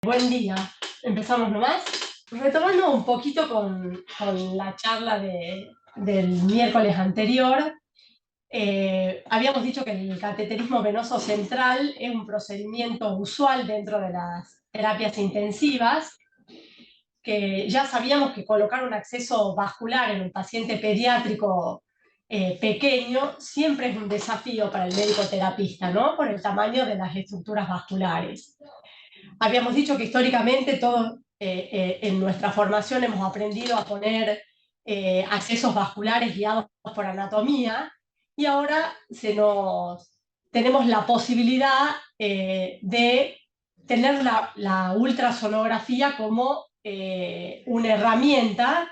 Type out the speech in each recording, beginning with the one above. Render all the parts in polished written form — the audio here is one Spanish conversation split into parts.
Buen día. Empezamos nomás. Retomando un poquito con la charla del miércoles anterior, habíamos dicho que el cateterismo venoso central es un procedimiento usual dentro de las terapias intensivas, que ya sabíamos que colocar un acceso vascular en un paciente pediátrico pequeño siempre es un desafío para el médico terapista, ¿no? Por el tamaño de las estructuras vasculares. Habíamos dicho que históricamente todos en nuestra formación hemos aprendido a poner accesos vasculares guiados por anatomía y ahora tenemos la posibilidad de tener la ultrasonografía como una herramienta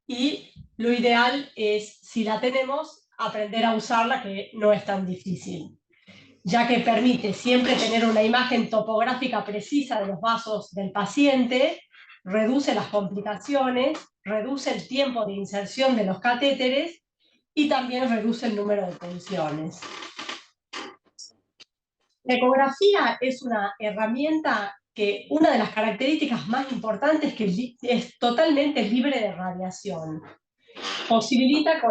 y lo ideal es, si la tenemos, aprender a usarla, que no es tan difícil, ya que permite siempre tener una imagen topográfica precisa de los vasos del paciente, reduce las complicaciones, reduce el tiempo de inserción de los catéteres y también reduce el número de tensiones. La ecografía es una herramienta que una de las características más importantes es que es totalmente libre de radiación. Posibilita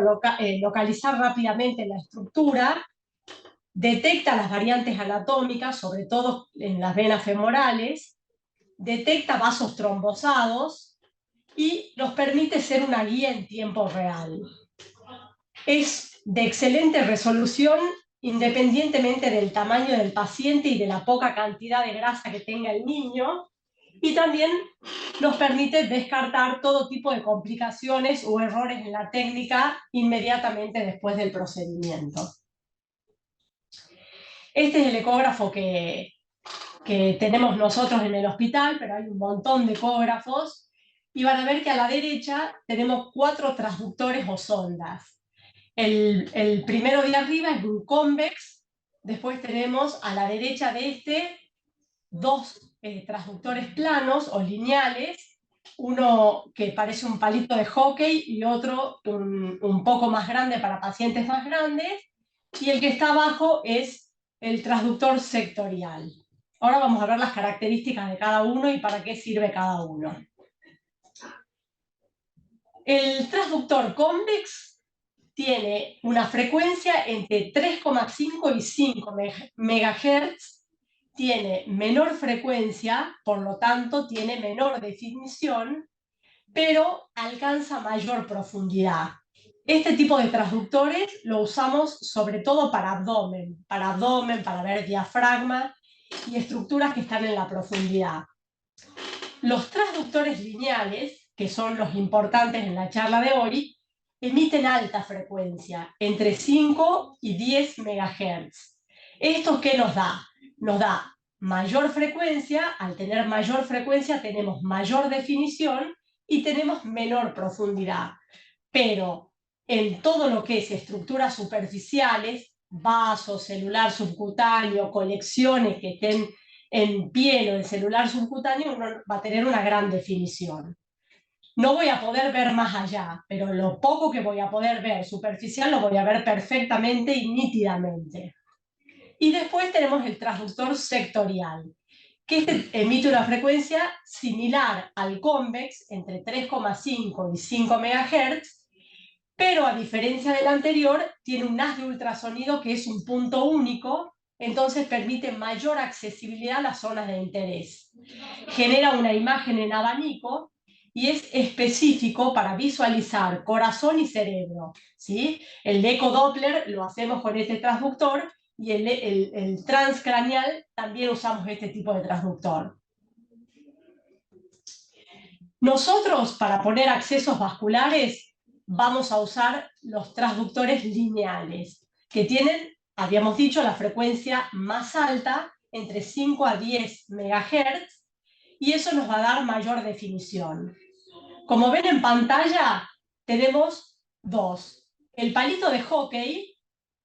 localizar rápidamente la estructura, detecta las variantes anatómicas, sobre todo en las venas femorales, detecta vasos trombosados y nos permite ser una guía en tiempo real. Es de excelente resolución independientemente del tamaño del paciente y de la poca cantidad de grasa que tenga el niño, y también nos permite descartar todo tipo de complicaciones o errores en la técnica inmediatamente después del procedimiento. Este es el ecógrafo que tenemos nosotros en el hospital, pero hay un montón de ecógrafos, y van a ver que a la derecha tenemos 4 transductores o sondas. El primero de arriba es un convex, después tenemos a la derecha de este 2 transductores planos o lineales, uno que parece un palito de hockey y otro un poco más grande para pacientes más grandes, y el que está abajo es el transductor sectorial. Ahora vamos a ver las características de cada uno y para qué sirve cada uno. El transductor convex tiene una frecuencia entre 3,5 y 5 MHz, tiene menor frecuencia, por lo tanto tiene menor definición, pero alcanza mayor profundidad. Este tipo de transductores lo usamos sobre todo para abdomen, para ver diafragma y estructuras que están en la profundidad. Los transductores lineales, que son los importantes en la charla de hoy, emiten alta frecuencia, entre 5 y 10 MHz. ¿Esto qué nos da? Nos da mayor frecuencia. Al tener mayor frecuencia tenemos mayor definición y tenemos menor profundidad. Pero en todo lo que es estructuras superficiales, vaso, celular subcutáneo, colecciones que estén en piel o en celular subcutáneo, uno va a tener una gran definición. No voy a poder ver más allá, pero lo poco que voy a poder ver superficial lo voy a ver perfectamente y nítidamente. Y después tenemos el transductor sectorial, que este emite una frecuencia similar al convex, entre 3,5 y 5 MHz, pero a diferencia del anterior, tiene un haz de ultrasonido que es un punto único, entonces permite mayor accesibilidad a las zonas de interés. Genera una imagen en abanico y es específico para visualizar corazón y cerebro, ¿sí? El ecodoppler lo hacemos con este transductor y el transcraneal también usamos este tipo de transductor. Nosotros, para poner accesos vasculares, vamos a usar los transductores lineales, que tienen, habíamos dicho, la frecuencia más alta, entre 5 a 10 MHz, y eso nos va a dar mayor definición. Como ven en pantalla, tenemos 2. El palito de hockey,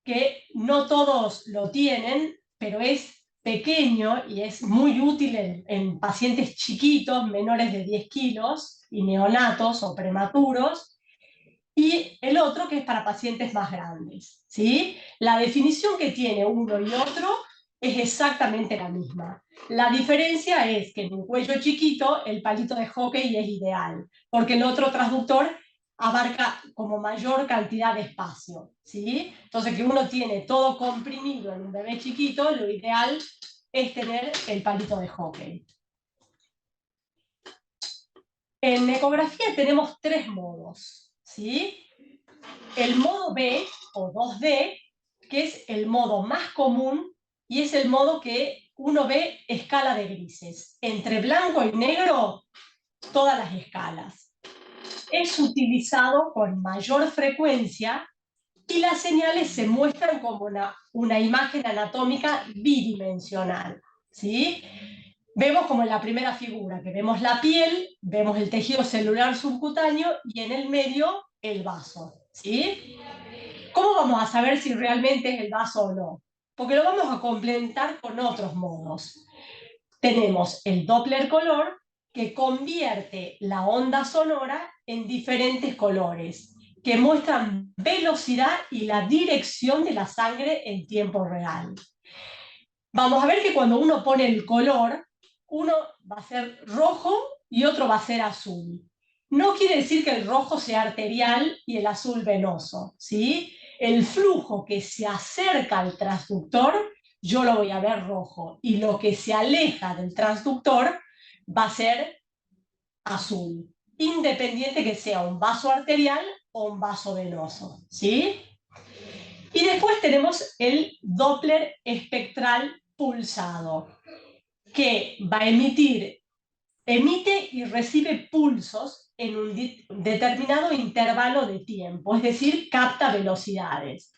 que no todos lo tienen, pero es pequeño y es muy útil en pacientes chiquitos, menores de 10 kilos, y neonatos o prematuros, y el otro que es para pacientes más grandes, ¿sí? La definición que tiene uno y otro es exactamente la misma. La diferencia es que en un cuello chiquito el palito de hockey es ideal, porque el otro transductor abarca como mayor cantidad de espacio, ¿sí? Entonces que uno tiene todo comprimido en un bebé chiquito, lo ideal es tener el palito de hockey. En ecografía tenemos tres modos, ¿sí? El modo B o 2D, que es el modo más común y es el modo que uno ve escala de grises. Entre blanco y negro, todas las escalas. Es utilizado con mayor frecuencia y las señales se muestran como una imagen anatómica bidimensional, ¿sí? Vemos como en la primera figura, que vemos la piel, vemos el tejido celular subcutáneo y en el medio el vaso, ¿sí? ¿Cómo vamos a saber si realmente es el vaso o no? Porque lo vamos a complementar con otros modos. Tenemos el Doppler color, que convierte la onda sonora en diferentes colores, que muestran velocidad y la dirección de la sangre en tiempo real. Vamos a ver que cuando uno pone el color, uno va a ser rojo y otro va a ser azul. No quiere decir que el rojo sea arterial y el azul venoso, ¿sí? El flujo que se acerca al transductor, yo lo voy a ver rojo, y lo que se aleja del transductor va a ser azul, independiente que sea un vaso arterial o un vaso venoso, ¿sí? Y después tenemos el Doppler espectral pulsado, que va a emite y recibe pulsos en un determinado intervalo de tiempo, es decir, capta velocidades.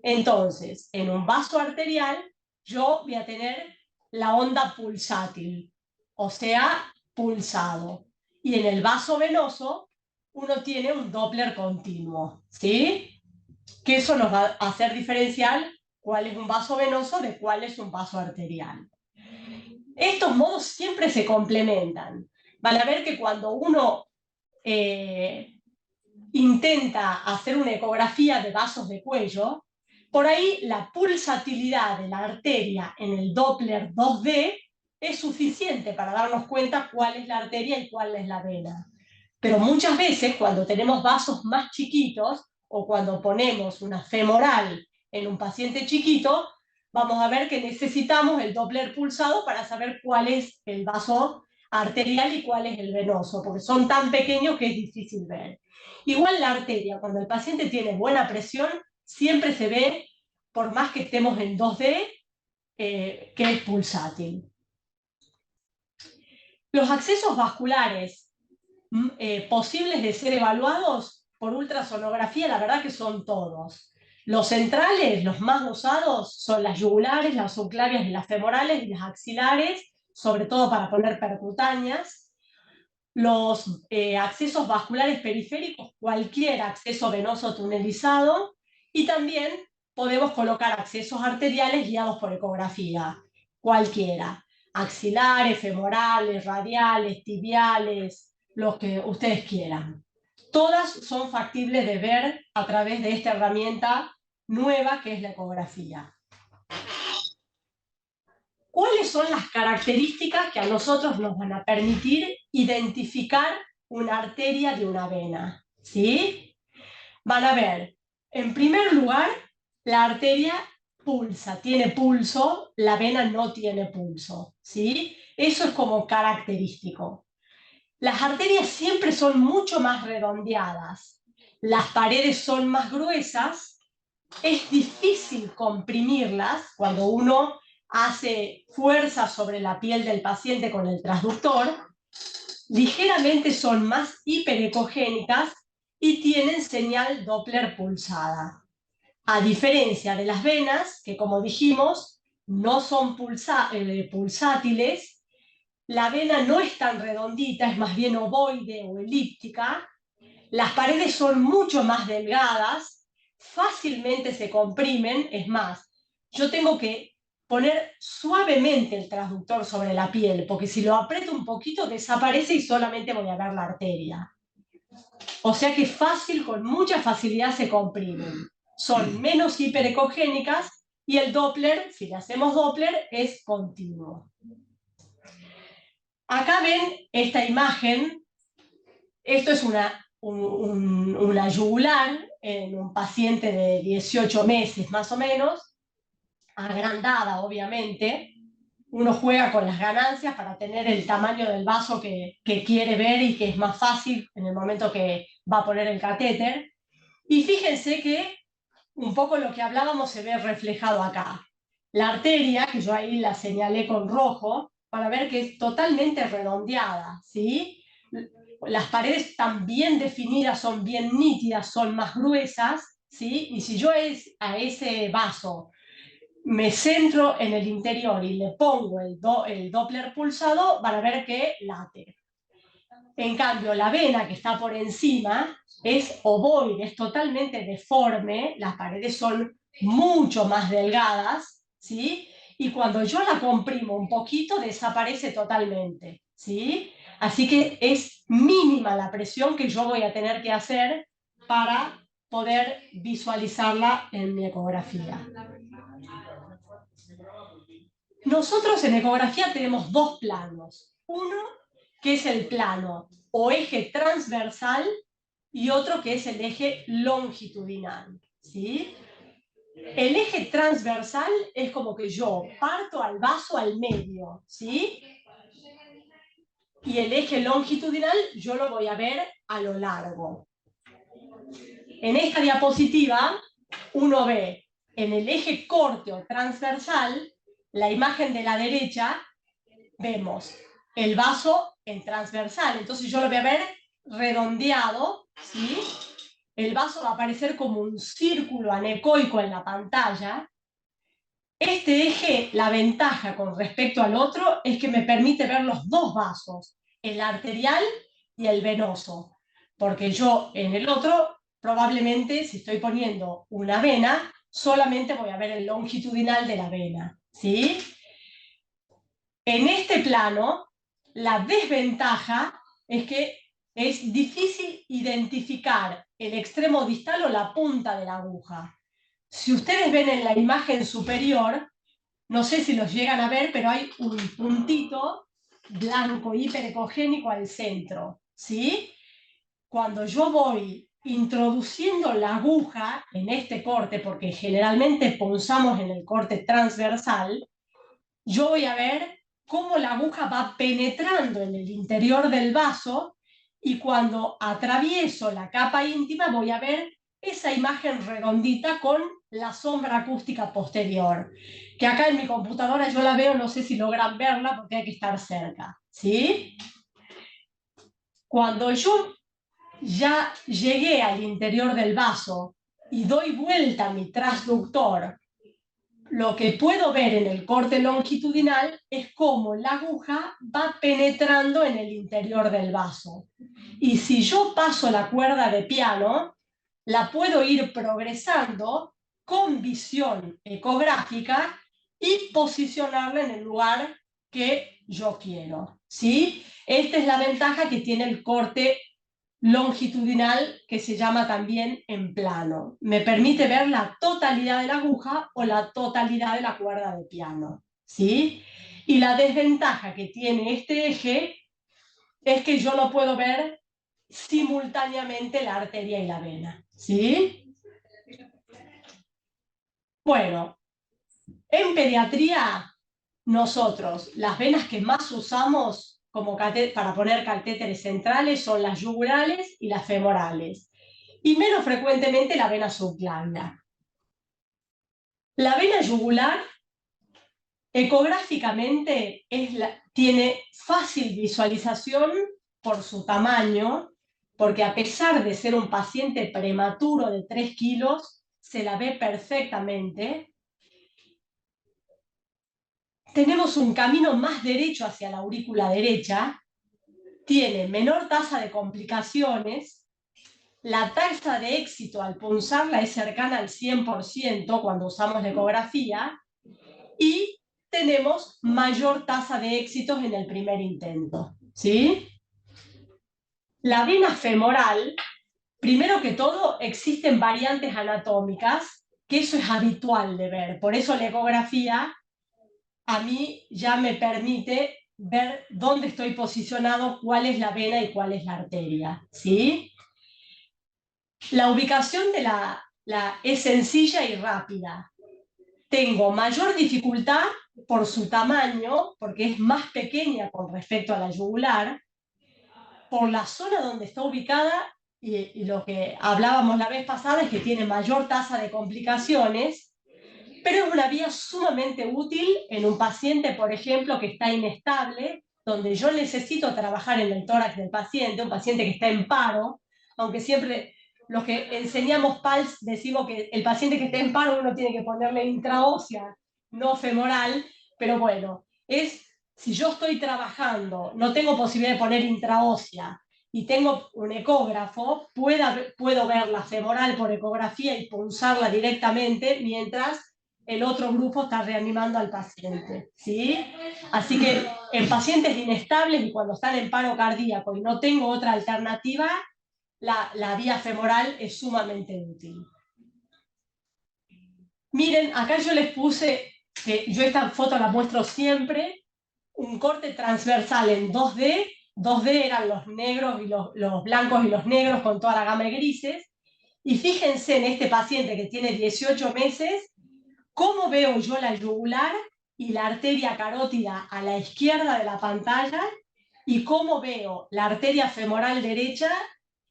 Entonces, en un vaso arterial, yo voy a tener la onda pulsátil, o sea, pulsado. Y en el vaso venoso, uno tiene un Doppler continuo, ¿sí? Que eso nos va a hacer diferenciar cuál es un vaso venoso de cuál es un vaso arterial. Estos modos siempre se complementan. Van a ver que cuando uno intenta hacer una ecografía de vasos de cuello, por ahí la pulsatilidad de la arteria en el Doppler 2D es suficiente para darnos cuenta cuál es la arteria y cuál es la vena. Pero muchas veces cuando tenemos vasos más chiquitos o cuando ponemos una femoral en un paciente chiquito, vamos a ver que necesitamos el Doppler pulsado para saber cuál es el vaso arterial y cuál es el venoso, porque son tan pequeños que es difícil ver. Igual la arteria, cuando el paciente tiene buena presión, siempre se ve, por más que estemos en 2D, que es pulsátil. Los accesos vasculares posibles de ser evaluados por ultrasonografía, la verdad que son todos. Los centrales, los más usados, son las yugulares, las subclavias y las femorales y las axilares, sobre todo para poner percutáneas. Los accesos vasculares periféricos, cualquier acceso venoso tunelizado, y también podemos colocar accesos arteriales guiados por ecografía, cualquiera, axilares, femorales, radiales, tibiales, los que ustedes quieran. Todas son factibles de ver a través de esta herramienta nueva que es la ecografía. ¿Cuáles son las características que a nosotros nos van a permitir identificar una arteria de una vena? ¿Sí? Van a ver, en primer lugar, la arteria pulsa, tiene pulso, la vena no tiene pulso, ¿sí? Eso es como característico. Las arterias siempre son mucho más redondeadas, las paredes son más gruesas, es difícil comprimirlas cuando uno hace fuerza sobre la piel del paciente con el transductor, ligeramente son más hiperecogénicas y tienen señal Doppler pulsada. A diferencia de las venas, que como dijimos, no son pulsátiles, la vena no es tan redondita, es más bien ovoide o elíptica, las paredes son mucho más delgadas, fácilmente se comprimen, es más, yo tengo que poner suavemente el transductor sobre la piel, porque si lo aprieto un poquito desaparece y solamente voy a ver la arteria. O sea que fácil, con mucha facilidad se comprimen. Son menos hiperecogénicas y el Doppler, si le hacemos Doppler, es continuo. Acá ven esta imagen, esto es una yugular en un paciente de 18 meses más o menos, agrandada obviamente. Uno juega con las ganancias para tener el tamaño del vaso que quiere ver y que es más fácil en el momento que va a poner el catéter. Y fíjense que un poco lo que hablábamos se ve reflejado acá. La arteria, que yo ahí la señalé con rojo, para ver que es totalmente redondeada, ¿sí? Las paredes están bien definidas, son bien nítidas, son más gruesas, ¿sí? Y si yo a ese vaso me centro en el interior y le pongo el Doppler pulsado, van a ver que late. En cambio, la vena que está por encima es ovoide, es totalmente deforme, las paredes son mucho más delgadas, ¿sí? Y cuando yo la comprimo un poquito, desaparece totalmente, ¿sí? Así que es mínima la presión que yo voy a tener que hacer para poder visualizarla en mi ecografía. Nosotros en ecografía tenemos dos planos. Uno que es el plano o eje transversal y otro que es el eje longitudinal, ¿sí? El eje transversal es como que yo parto al vaso al medio, ¿sí? Y el eje longitudinal yo lo voy a ver a lo largo. En esta diapositiva uno ve en el eje corte o transversal, la imagen de la derecha, vemos el vaso en transversal, entonces yo lo voy a ver redondeado, ¿sí? El vaso va a aparecer como un círculo anecoico en la pantalla. Este eje, la ventaja con respecto al otro es que me permite ver los dos vasos, el arterial y el venoso, porque yo en el otro probablemente si estoy poniendo una vena solamente voy a ver el longitudinal de la vena, ¿sí? En este plano, la desventaja es que es difícil identificar el extremo distal o la punta de la aguja. Si ustedes ven en la imagen superior, no sé si los llegan a ver, pero hay un puntito blanco hiperecogénico al centro, ¿sí? Cuando yo voy introduciendo la aguja en este corte, porque generalmente punzamos en el corte transversal, yo voy a ver cómo la aguja va penetrando en el interior del vaso y cuando atravieso la capa íntima voy a ver esa imagen redondita con la sombra acústica posterior, que acá en mi computadora yo la veo, no sé si logran verla porque hay que estar cerca, ¿sí? Cuando yo ya llegué al interior del vaso y doy vuelta a mi transductor, lo que puedo ver en el corte longitudinal es cómo la aguja va penetrando en el interior del vaso. Y si yo paso la cuerda de piano, la puedo ir progresando con visión ecográfica y posicionarla en el lugar que yo quiero, ¿sí? Esta es la ventaja que tiene el corte longitudinal, que se llama también en plano. Me permite ver la totalidad de la aguja o la totalidad de la cuerda de piano, ¿sí? Y la desventaja que tiene este eje es que yo no puedo ver simultáneamente la arteria y la vena, ¿sí? Bueno, en pediatría nosotros las venas que más usamos para poner catéteres centrales son las yugurales y las femorales, y menos frecuentemente la vena subclavia. La vena yugular, ecográficamente, tiene fácil visualización por su tamaño, porque a pesar de ser un paciente prematuro de 3 kilos, se la ve perfectamente. Tenemos un camino más derecho hacia la aurícula derecha, tiene menor tasa de complicaciones, la tasa de éxito al punzarla es cercana al 100% cuando usamos la ecografía y tenemos mayor tasa de éxitos en el primer intento, ¿sí? La vena femoral, primero que todo, existen variantes anatómicas que eso es habitual de ver. Por eso la ecografía a mí ya me permite ver dónde estoy posicionado, cuál es la vena y cuál es la arteria, ¿sí? La ubicación de es sencilla y rápida. Tengo mayor dificultad por su tamaño, porque es más pequeña con respecto a la yugular, por la zona donde está ubicada, y lo que hablábamos la vez pasada es que tiene mayor tasa de complicaciones, pero es una vía sumamente útil en un paciente, por ejemplo, que está inestable, donde yo necesito trabajar en el tórax del paciente, un paciente que está en paro, aunque siempre los que enseñamos PALS decimos que el paciente que está en paro uno tiene que ponerle intraósea, no femoral, pero bueno, si yo estoy trabajando, no tengo posibilidad de poner intraósea y tengo un ecógrafo, puedo ver la femoral por ecografía y pulsarla directamente mientras el otro grupo está reanimando al paciente, ¿sí? Así que en pacientes inestables y cuando están en paro cardíaco y no tengo otra alternativa, la vía femoral es sumamente útil. Miren, acá yo les puse, que yo esta foto la muestro siempre, un corte transversal en 2D. 2D eran los negros y los blancos y los negros con toda la gama de grises. Y fíjense en este paciente que tiene 18 meses, cómo veo yo la yugular y la arteria carótida a la izquierda de la pantalla y cómo veo la arteria femoral derecha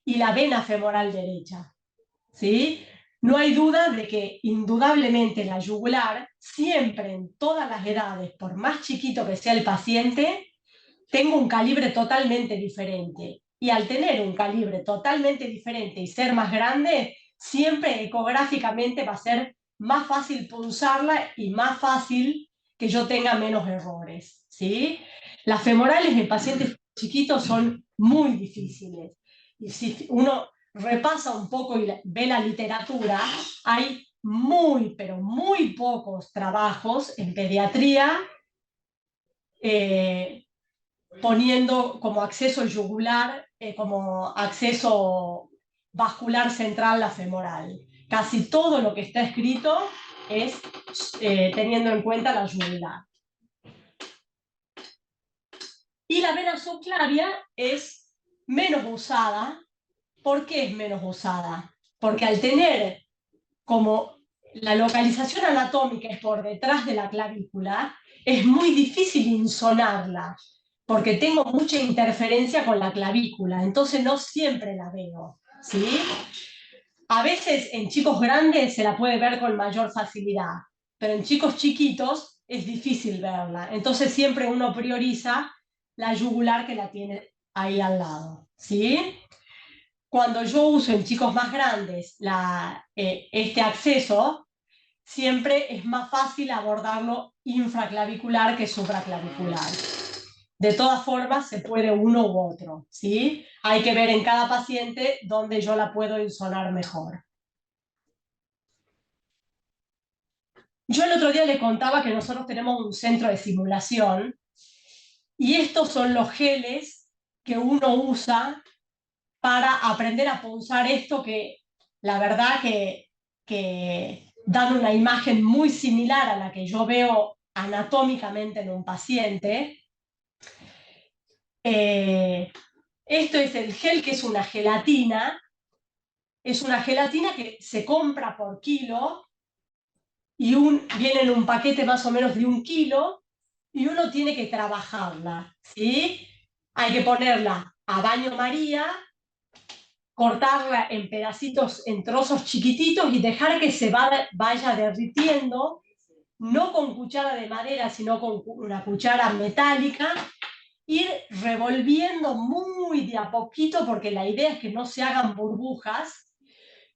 y la vena femoral derecha. ¿Sí? No hay duda de que indudablemente la yugular, siempre en todas las edades, por más chiquito que sea el paciente, tengo un calibre totalmente diferente. Y al tener un calibre totalmente diferente y ser más grande, siempre ecográficamente va a ser más fácil punzarla y más fácil que yo tenga menos errores, ¿sí? Las femorales en pacientes chiquitos son muy difíciles. Y si uno repasa un poco y ve la literatura, hay muy, pero muy pocos trabajos en pediatría poniendo como acceso yugular, como acceso vascular central la femoral. Casi todo lo que está escrito es teniendo en cuenta la yugular. Y la vena subclavia es menos usada. ¿Por qué es menos usada? Porque al tener como la localización anatómica es por detrás de la clavícula, es muy difícil insonarla, porque tengo mucha interferencia con la clavícula, entonces no siempre la veo, ¿sí? A veces en chicos grandes se la puede ver con mayor facilidad, pero en chicos chiquitos es difícil verla, entonces siempre uno prioriza la yugular que la tiene ahí al lado, ¿sí? Cuando yo uso en chicos más grandes este acceso, siempre es más fácil abordarlo infraclavicular que supraclavicular. De todas formas, se puede uno u otro, ¿sí? Hay que ver en cada paciente dónde yo la puedo insonar mejor. Yo el otro día le contaba que nosotros tenemos un centro de simulación y estos son los geles que uno usa para aprender a punzar esto que la verdad que dan una imagen muy similar a la que yo veo anatómicamente en un paciente. Esto es el gel, que es una gelatina. Es una gelatina que se compra por kilo y viene en un paquete más o menos de 1 kilo y uno tiene que trabajarla, ¿sí? Hay que ponerla a baño María, cortarla en pedacitos, en trozos chiquititos y dejar que se vaya derritiendo, no con cuchara de madera, sino con una cuchara metálica, ir revolviendo muy de a poquito, porque la idea es que no se hagan burbujas,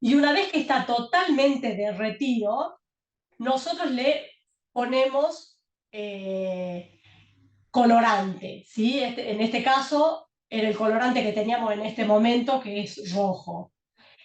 y una vez que está totalmente derretido, nosotros le ponemos colorante, ¿sí? En este caso era el colorante que teníamos en este momento, que es rojo.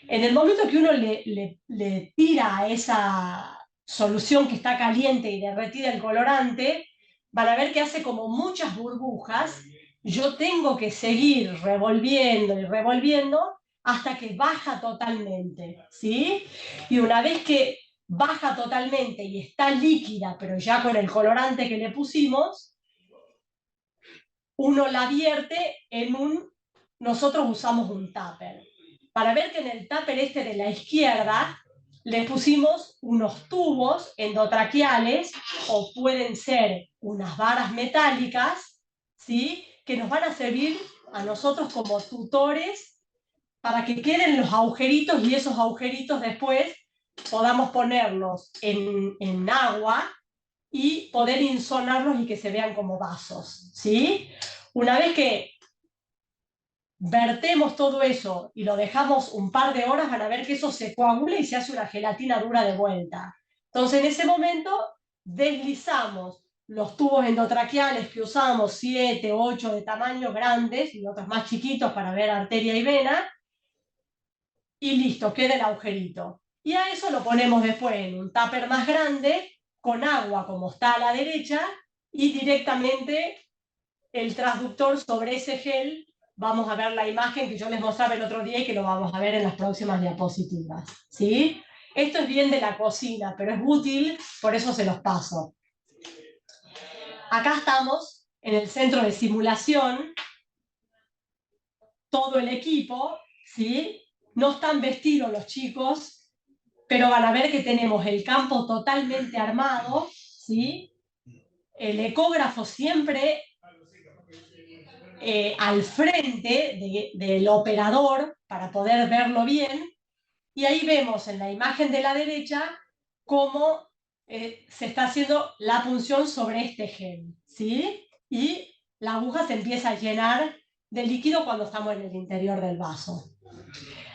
En el momento que uno le tira a esa solución que está caliente y derretida el colorante, van a ver que hace como muchas burbujas. Yo tengo que seguir revolviendo y revolviendo hasta que baja totalmente, ¿sí? Y una vez que baja totalmente y está líquida, pero ya con el colorante que le pusimos, uno la vierte en nosotros usamos un tupper. Para ver que en el tupper este de la izquierda le pusimos unos tubos endotraqueales o pueden ser unas varas metálicas, ¿sí? Que nos van a servir a nosotros como tutores para que queden los agujeritos y esos agujeritos después podamos ponerlos en agua y poder insonarlos y que se vean como vasos, ¿sí? Una vez que vertemos todo eso y lo dejamos un par de horas, van a ver que eso se coagula y se hace una gelatina dura de vuelta. Entonces, en ese momento, deslizamos los tubos endotraqueales que usamos, 7, 8 de tamaño grandes y otros más chiquitos para ver arteria y vena, y listo, queda el agujerito. Y a eso lo ponemos después en un tupper más grande, con agua como está a la derecha, y directamente el transductor sobre ese gel. Vamos a ver la imagen que yo les mostraba el otro día y que lo vamos a ver en las próximas diapositivas, ¿sí? Esto es bien de la cocina, pero es útil, por eso se los paso. Acá estamos en el centro de simulación, todo el equipo, ¿sí? No están vestidos los chicos, pero van a ver que tenemos el campo totalmente armado, ¿sí? El ecógrafo siempre al frente del operador para poder verlo bien, y ahí vemos en la imagen de la derecha cómo se está haciendo la punción sobre este gel, ¿sí? Y la aguja se empieza a llenar de líquido cuando estamos en el interior del vaso.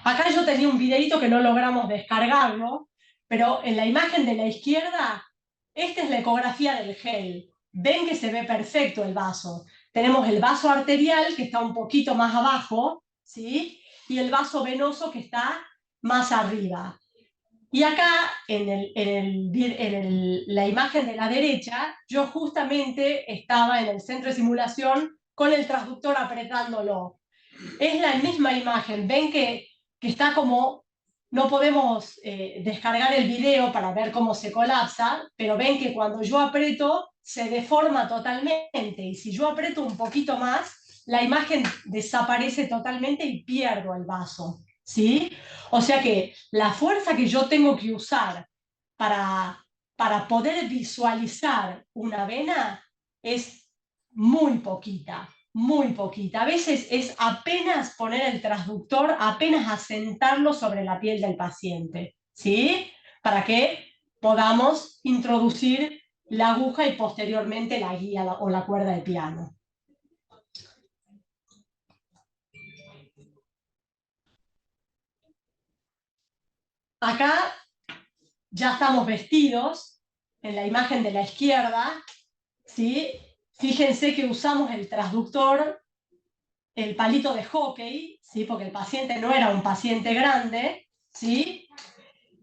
Acá yo tenía un videito que no logramos descargarlo, pero en la imagen de la izquierda, esta es la ecografía del gel. Ven que se ve perfecto el vaso. Tenemos el vaso arterial que está un poquito más abajo, ¿sí? Y el vaso venoso que está más arriba. Y acá, la imagen de la derecha, yo justamente estaba en el centro de simulación con el transductor apretándolo. Es la misma imagen, ven que está como, no podemos descargar el video para ver cómo se colapsa, pero ven que cuando yo aprieto se deforma totalmente, y si yo aprieto un poquito más, la imagen desaparece totalmente y pierdo el vaso, ¿sí? O sea que la fuerza que yo tengo que usar para poder visualizar una vena es muy poquita, muy poquita. A veces es apenas poner el transductor, apenas asentarlo sobre la piel del paciente, ¿sí? Para que podamos introducir la aguja y posteriormente la guía o la cuerda de piano. Acá ya estamos vestidos, en la imagen de la izquierda, ¿sí? Fíjense que usamos el transductor, el palito de hockey, ¿sí? Porque el paciente no era un paciente grande, ¿sí?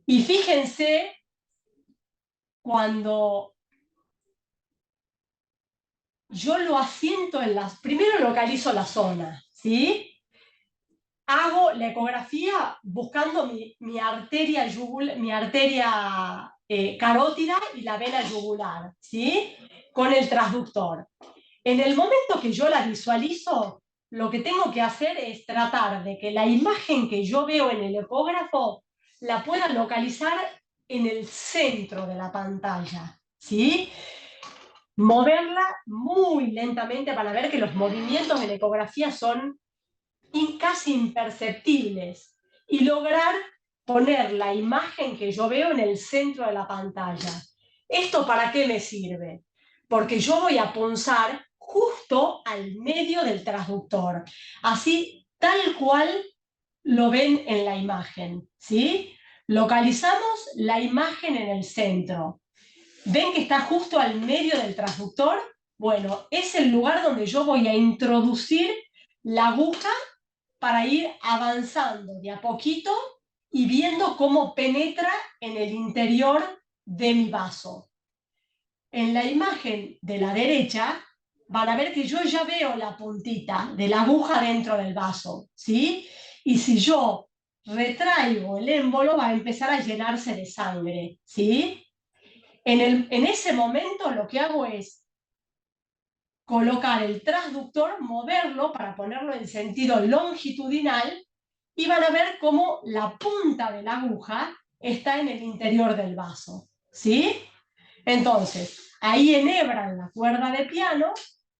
Y fíjense cuando yo lo asiento primero localizo la zona, ¿sí? Hago la ecografía buscando mi arteria, mi arteria carótida y la vena yugular, ¿sí? Con el transductor. En el momento que yo la visualizo, lo que tengo que hacer es tratar de que la imagen que yo veo en el ecógrafo la pueda localizar en el centro de la pantalla, ¿sí? Moverla muy lentamente para ver que los movimientos en ecografía son casi imperceptibles y lograr poner la imagen que yo veo en el centro de la pantalla. ¿Esto para qué me sirve? Porque yo voy a punzar justo al medio del transductor, así tal cual lo ven en la imagen, ¿sí? Localizamos la imagen en el centro. ¿Ven que está justo al medio del transductor? Bueno, es el lugar donde yo voy a introducir la aguja para ir avanzando de a poquito y viendo cómo penetra en el interior de mi vaso. En la imagen de la derecha van a ver que yo ya veo la puntita de la aguja dentro del vaso, ¿sí? Y si yo retraigo el émbolo, va a empezar a llenarse de sangre, ¿sí? En ese momento lo que hago es colocar el transductor, moverlo para ponerlo en sentido longitudinal y van a ver cómo la punta de la aguja está en el interior del vaso, ¿sí? Entonces, ahí enhebran la cuerda de piano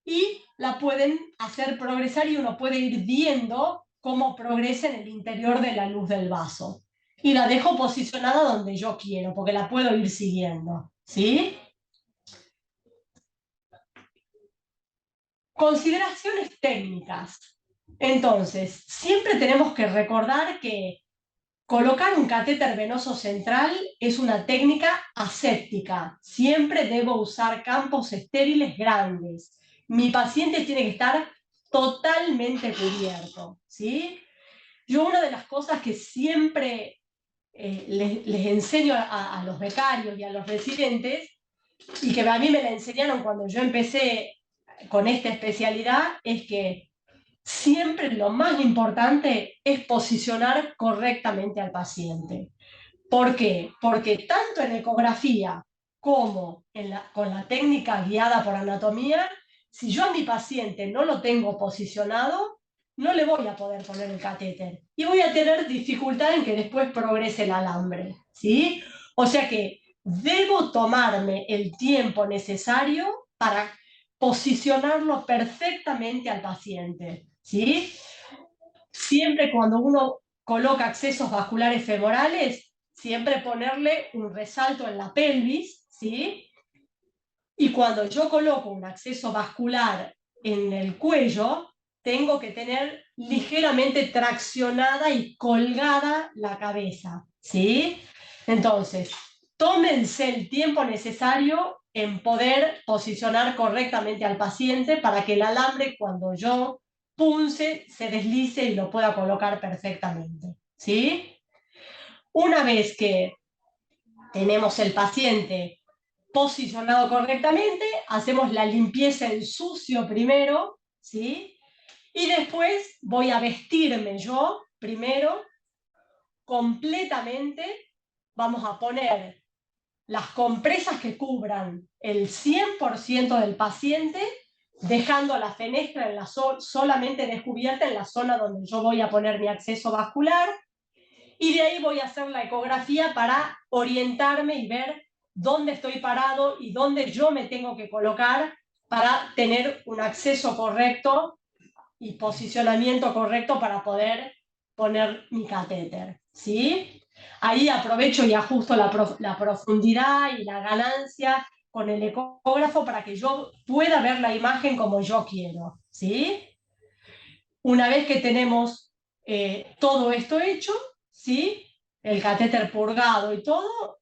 y la pueden hacer progresar y uno puede ir viendo cómo progresa en el interior de la luz del vaso. Y la dejo posicionada donde yo quiero, porque la puedo ir siguiendo, ¿sí? Consideraciones técnicas. Entonces, siempre tenemos que recordar que colocar un catéter venoso central es una técnica aséptica. Siempre debo usar campos estériles grandes. Mi paciente tiene que estar totalmente cubierto, ¿sí? Yo una de las cosas que siempre les enseño a los becarios y a los residentes, y que a mí me la enseñaron cuando yo empecé con esta especialidad, es que siempre lo más importante es posicionar correctamente al paciente. ¿Por qué? Porque tanto en ecografía como con la técnica guiada por anatomía, si yo a mi paciente no lo tengo posicionado, no le voy a poder poner el catéter y voy a tener dificultad en que después progrese el alambre, ¿sí? O sea que debo tomarme el tiempo necesario para posicionarlo perfectamente al paciente, ¿sí? Siempre cuando uno coloca accesos vasculares femorales, siempre ponerle un resalto en la pelvis, ¿sí? Y cuando yo coloco un acceso vascular en el cuello, tengo que tener ligeramente traccionada y colgada la cabeza, ¿sí? Entonces, tómense el tiempo necesario en poder posicionar correctamente al paciente para que el alambre, cuando yo punce, se deslice y lo pueda colocar perfectamente, ¿sí? Una vez que tenemos el paciente posicionado correctamente, hacemos la limpieza en sucio primero, ¿sí? Y después voy a vestirme yo primero completamente, vamos a poner las compresas que cubran el 100% del paciente, dejando la fenestra en solamente descubierta en la zona donde yo voy a poner mi acceso vascular, y de ahí voy a hacer la ecografía para orientarme y ver dónde estoy parado y dónde yo me tengo que colocar para tener un acceso correcto y posicionamiento correcto para poder poner mi catéter, ¿sí? Ahí aprovecho y ajusto la profundidad y la ganancia con el ecógrafo para que yo pueda ver la imagen como yo quiero, ¿sí? Una vez que tenemos todo esto hecho, ¿sí? El catéter purgado y todo,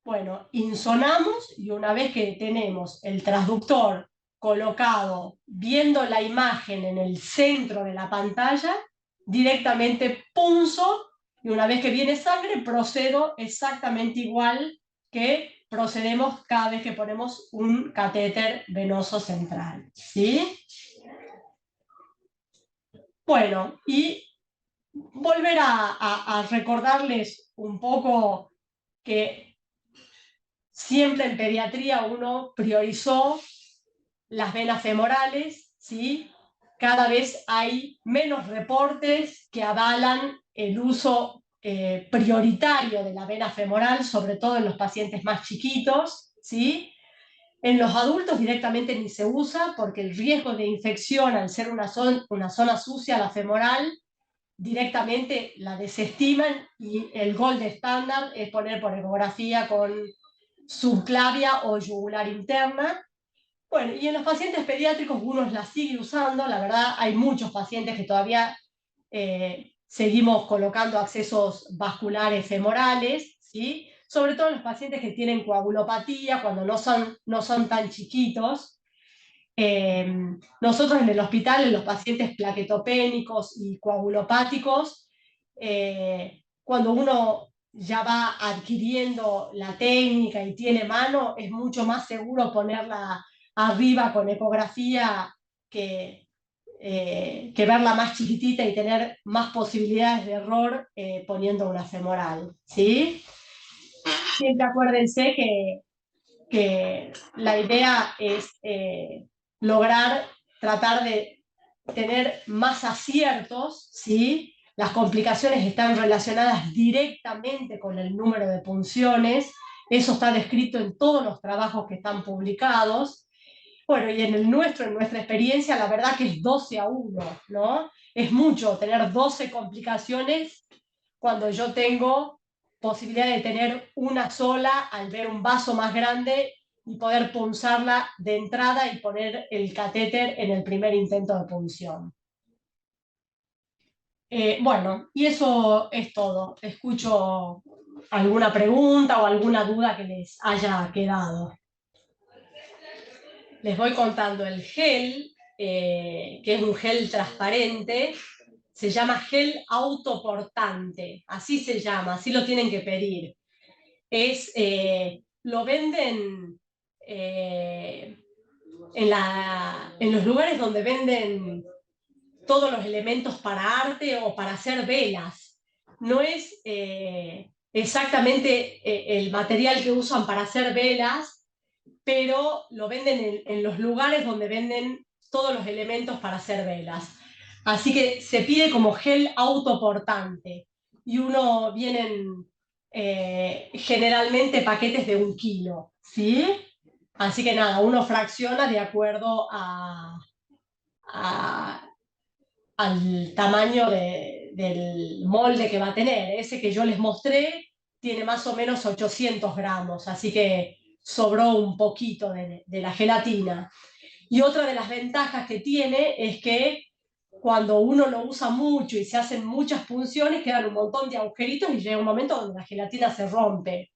bueno, insonamos y una vez que tenemos el transductor colocado, viendo la imagen en el centro de la pantalla, directamente punzo y una vez que viene sangre procedo exactamente igual que procedemos cada vez que ponemos un catéter venoso central, ¿sí? Bueno, y volver a recordarles un poco que siempre en pediatría uno priorizó las venas femorales, ¿sí? Cada vez hay menos reportes que avalan el uso prioritario de la vena femoral, sobre todo en los pacientes más chiquitos, ¿sí? En los adultos directamente ni se usa porque el riesgo de infección al ser una zona sucia, la femoral, directamente la desestiman y el gold estándar es poner por ecografía con subclavia o yugular interna. Bueno, y en los pacientes pediátricos uno la sigue usando, la verdad hay muchos pacientes que todavía seguimos colocando accesos vasculares femorales, ¿sí? Sobre todo en los pacientes que tienen coagulopatía, cuando no son tan chiquitos. Nosotros en el hospital, en los pacientes plaquetopénicos y coagulopáticos, cuando uno ya va adquiriendo la técnica y tiene mano, es mucho más seguro ponerla arriba con ecografía que que verla más chiquitita y tener más posibilidades de error poniendo una femoral, ¿sí? Siempre acuérdense que la idea es lograr tratar de tener más aciertos, ¿sí? Las complicaciones están relacionadas directamente con el número de punciones, eso está descrito en todos los trabajos que están publicados. Bueno, y en el nuestro, en nuestra experiencia, la verdad que es 12-1, ¿no? Es mucho tener 12 complicaciones cuando yo tengo posibilidad de tener una sola al ver un vaso más grande y poder punzarla de entrada y poner el catéter en el primer intento de punción. Bueno, y eso es todo. Escucho alguna pregunta o alguna duda que les haya quedado. Les voy contando el gel, que es un gel transparente, se llama gel autoportante, así se llama, así lo tienen que pedir. Lo venden en los lugares donde venden todos los elementos para arte o para hacer velas. No es exactamente el material que usan para hacer velas, pero lo venden en los lugares donde venden todos los elementos para hacer velas. Así que se pide como gel autoportante y uno vienen generalmente paquetes de 1 kilo, ¿sí? Así que nada, uno fracciona de acuerdo al tamaño del molde que va a tener. Ese que yo les mostré tiene más o menos 800 gramos, así que sobró un poquito de la gelatina. Y otra de las ventajas que tiene es que cuando uno lo usa mucho y se hacen muchas punciones, quedan un montón de agujeritos y llega un momento donde la gelatina se rompe.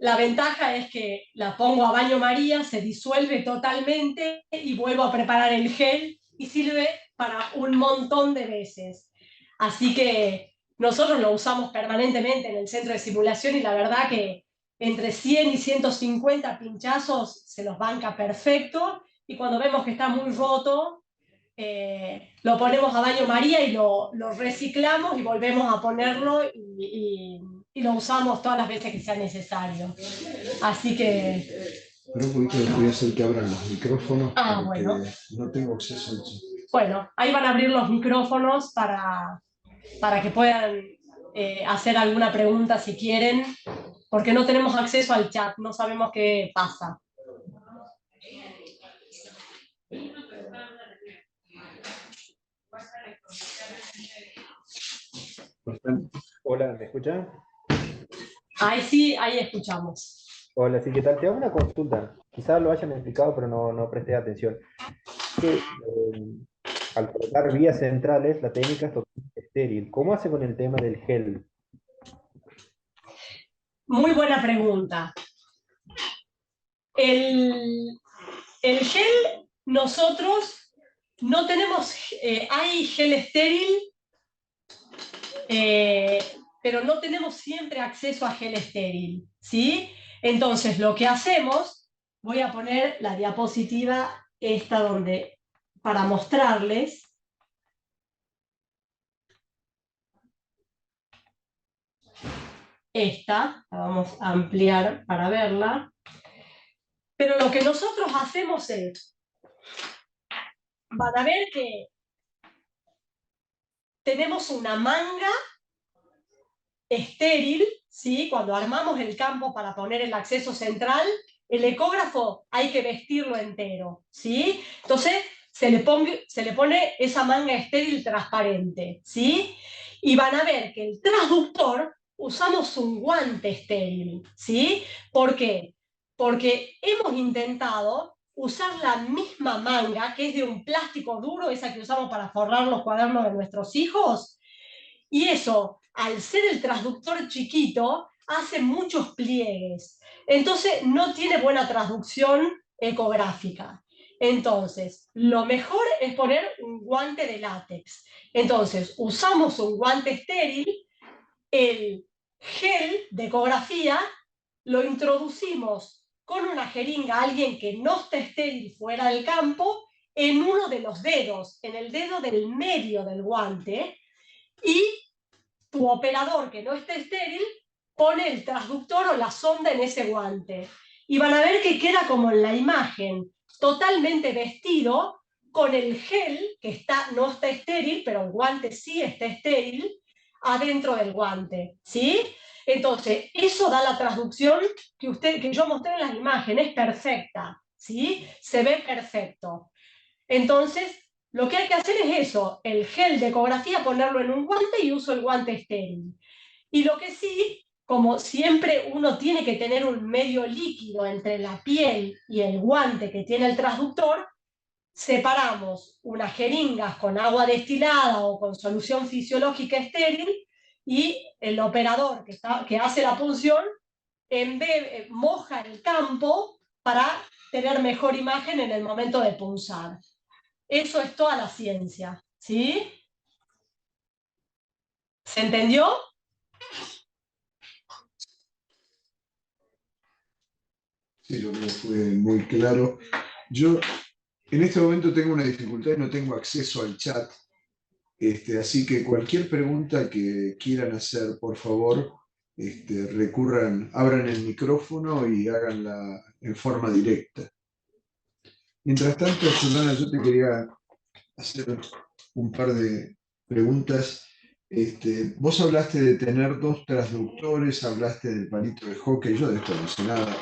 La ventaja es que la pongo a baño María, se disuelve totalmente y vuelvo a preparar el gel y sirve para un montón de veces. Así que nosotros lo usamos permanentemente en el centro de simulación y la verdad que entre 100 y 150 pinchazos se los banca perfecto y cuando vemos que está muy roto, lo ponemos a baño María y lo reciclamos y volvemos a ponerlo y lo usamos todas las veces que sea necesario. Así que... Pero un poquito voy a hacer que abran los micrófonos porque bueno. no tengo acceso al chat. Bueno, ahí van a abrir los micrófonos para que puedan hacer alguna pregunta si quieren, porque no tenemos acceso al chat, no sabemos qué pasa. Hola, ¿me escuchan? Ahí sí, ahí escuchamos. Hola, sí, ¿qué tal? Te hago una consulta. Quizás lo hayan explicado, pero no presté atención. Que, al colocar vías centrales, la técnica es totalmente estéril. ¿Cómo hace con el tema del gel? Muy buena pregunta. El gel, nosotros no tenemos, hay gel estéril, pero no tenemos siempre acceso a gel estéril, ¿sí? Entonces, lo que hacemos, voy a poner la diapositiva esta donde, para mostrarles. Esta, la vamos a ampliar para verla. Pero lo que nosotros hacemos es, van a ver que tenemos una manga estéril, ¿sí? Cuando armamos el campo para poner el acceso central, el ecógrafo hay que vestirlo entero, ¿sí? Entonces se le pone esa manga estéril transparente, ¿sí? Y van a ver que el transductor usamos un guante estéril, ¿sí? ¿Por qué? Porque hemos intentado usar la misma manga, que es de un plástico duro, esa que usamos para forrar los cuadernos de nuestros hijos, y eso, al ser el transductor chiquito, hace muchos pliegues. Entonces, no tiene buena transducción ecográfica. Entonces, lo mejor es poner un guante de látex. Entonces, usamos un guante estéril, el gel de ecografía lo introducimos con una jeringa a alguien que no esté estéril fuera del campo, en uno de los dedos, en el dedo del medio del guante, y tu operador que no esté estéril pone el transductor o la sonda en ese guante. Y van a ver que queda como en la imagen, totalmente vestido, con el gel, que no está estéril, pero el guante sí está estéril, adentro del guante, ¿sí? Entonces, eso da la traducción que yo mostré en las imágenes, perfecta, ¿sí? Se ve perfecto. Entonces, lo que hay que hacer es eso, el gel de ecografía, ponerlo en un guante y uso el guante estéril. Y lo que sí, como siempre uno tiene que tener un medio líquido entre la piel y el guante que tiene el transductor, separamos unas jeringas con agua destilada o con solución fisiológica estéril y el operador que hace la punción moja el campo para tener mejor imagen en el momento de punzar. Eso es toda la ciencia, ¿sí? ¿Se entendió? Sí, yo creo que fue muy claro. Yo en este momento tengo una dificultad y no tengo acceso al chat, así que cualquier pregunta que quieran hacer, por favor, recurran, abran el micrófono y háganla en forma directa. Mientras tanto, Zulana, yo te quería hacer un par de preguntas. Vos hablaste de tener dos transductores, hablaste del palito de hockey, yo de esto no sé nada.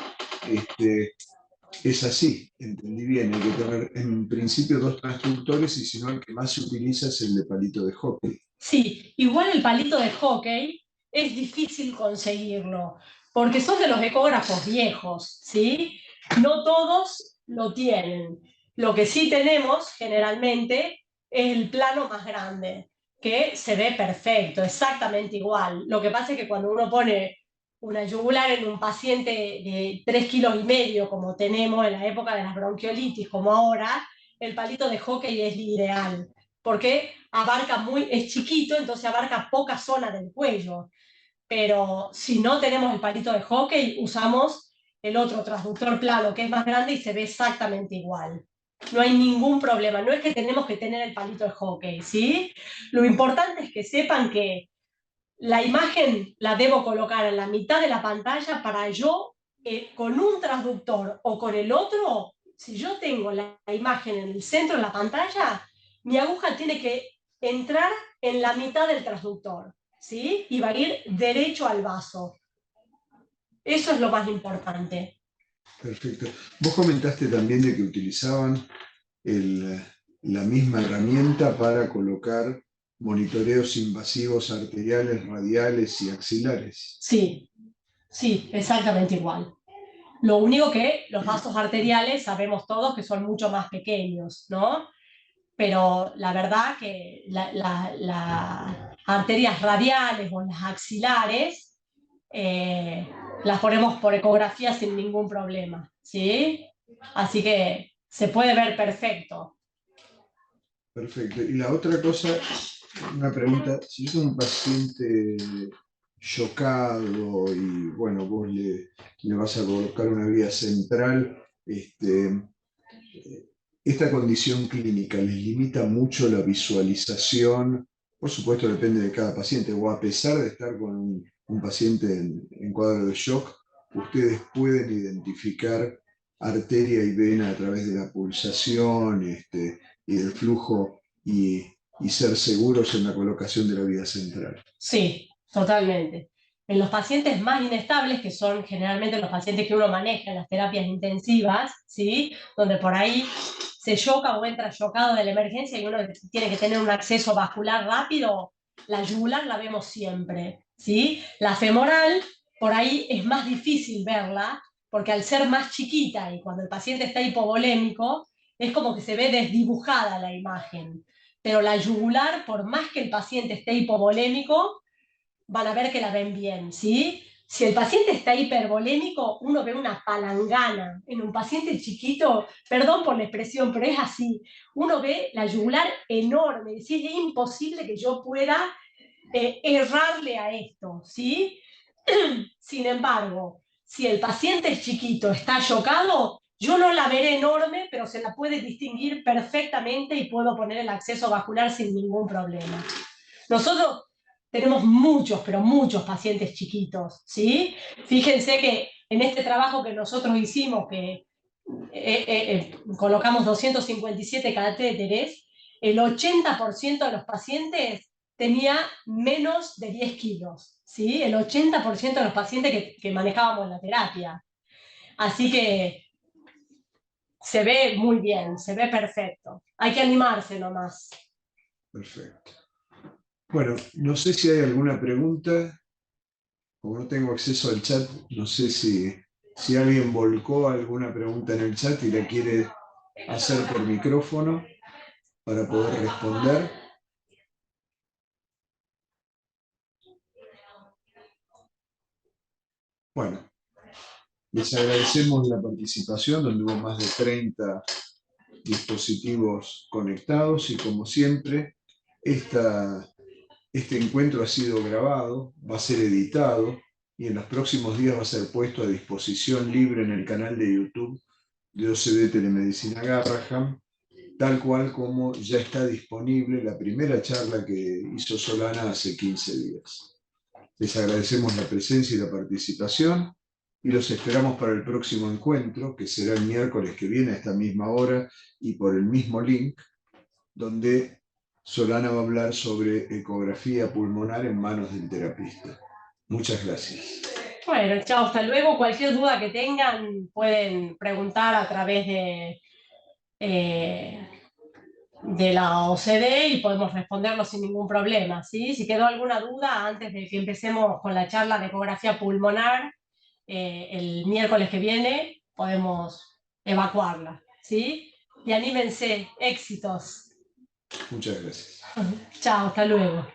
Es así, entendí bien, hay que tener en principio dos transductores y si no el que más se utiliza es el de palito de hockey. Sí, igual el palito de hockey es difícil conseguirlo, porque son de los ecógrafos viejos, ¿sí? No todos lo tienen. Lo que sí tenemos generalmente es el plano más grande, que se ve perfecto, exactamente igual. Lo que pasa es que cuando uno pone una yugular en un paciente de 3,5 kilos, como tenemos en la época de las bronquiolitis, como ahora, el palito de hockey es ideal, porque es chiquito, entonces abarca poca zona del cuello. Pero si no tenemos el palito de hockey, usamos el otro transductor plano, que es más grande y se ve exactamente igual. No hay ningún problema, no es que tenemos que tener el palito de hockey, ¿sí? Lo importante es que sepan que la imagen la debo colocar en la mitad de la pantalla para yo, con un transductor o con el otro, si yo tengo la imagen en el centro de la pantalla, mi aguja tiene que entrar en la mitad del transductor, ¿sí? Y va a ir derecho al vaso. Eso es lo más importante. Perfecto. Vos comentaste también de que utilizaban la misma herramienta para colocar monitoreos invasivos arteriales, radiales y axilares. Sí, sí, exactamente igual. Lo único que los vasos arteriales sabemos todos que son mucho más pequeños, ¿no? Pero la verdad que las arterias radiales o las axilares las ponemos por ecografía sin ningún problema, ¿sí? Así que se puede ver perfecto. Perfecto. Y la otra cosa, una pregunta, si es un paciente chocado y bueno, vos le vas a colocar una vía central, esta condición clínica les limita mucho la visualización, por supuesto depende de cada paciente, o a pesar de estar con un paciente en cuadro de shock, ustedes pueden identificar arteria y vena a través de la pulsación y del flujo y ser seguros en la colocación de la vía central. Sí, totalmente. En los pacientes más inestables, que son generalmente los pacientes que uno maneja en las terapias intensivas, ¿sí? Donde por ahí se choca o entra chocado de la emergencia y uno tiene que tener un acceso vascular rápido, la yugular la vemos siempre, ¿sí? La femoral, por ahí es más difícil verla, porque al ser más chiquita y cuando el paciente está hipovolémico, es como que se ve desdibujada la imagen. Pero la yugular, por más que el paciente esté hipovolémico, van a ver que la ven bien, ¿sí? Si el paciente está hipervolémico, uno ve una palangana. En un paciente chiquito, perdón por la expresión, pero es así. Uno ve la yugular enorme, es decir, es imposible que yo pueda errarle a esto, ¿sí? Sin embargo, si el paciente es chiquito, está chocado, Yo no la veré enorme, pero se la puede distinguir perfectamente y puedo poner el acceso vascular sin ningún problema. Nosotros tenemos muchos, pero muchos pacientes chiquitos, ¿sí? Fíjense que en este trabajo que nosotros hicimos, que colocamos 257 catéteres, el 80% de los pacientes tenía menos de 10 kilos, ¿sí? El 80% de los pacientes que manejábamos en la terapia. Así que se ve muy bien, se ve perfecto. Hay que animarse nomás. Perfecto. Bueno, no sé si hay alguna pregunta. Como no tengo acceso al chat, no sé si alguien volcó alguna pregunta en el chat y la quiere hacer por micrófono para poder responder. Bueno, les agradecemos la participación, donde hubo más de 30 dispositivos conectados y como siempre, este encuentro ha sido grabado, va a ser editado y en los próximos días va a ser puesto a disposición libre en el canal de YouTube de OCD Telemedicina Garraham, tal cual como ya está disponible la primera charla que hizo Solana hace 15 días. Les agradecemos la presencia y la participación y los esperamos para el próximo encuentro, que será el miércoles que viene a esta misma hora y por el mismo link, donde Solana va a hablar sobre ecografía pulmonar en manos del terapista. Muchas gracias. Bueno, chao, hasta luego. Cualquier duda que tengan pueden preguntar a través de la OCDE y podemos responderlo sin ningún problema, ¿sí? Si quedó alguna duda antes de que empecemos con la charla de ecografía pulmonar, el miércoles que viene podemos evacuarla, ¿sí? Y anímense, éxitos. Muchas gracias. Chao, hasta luego.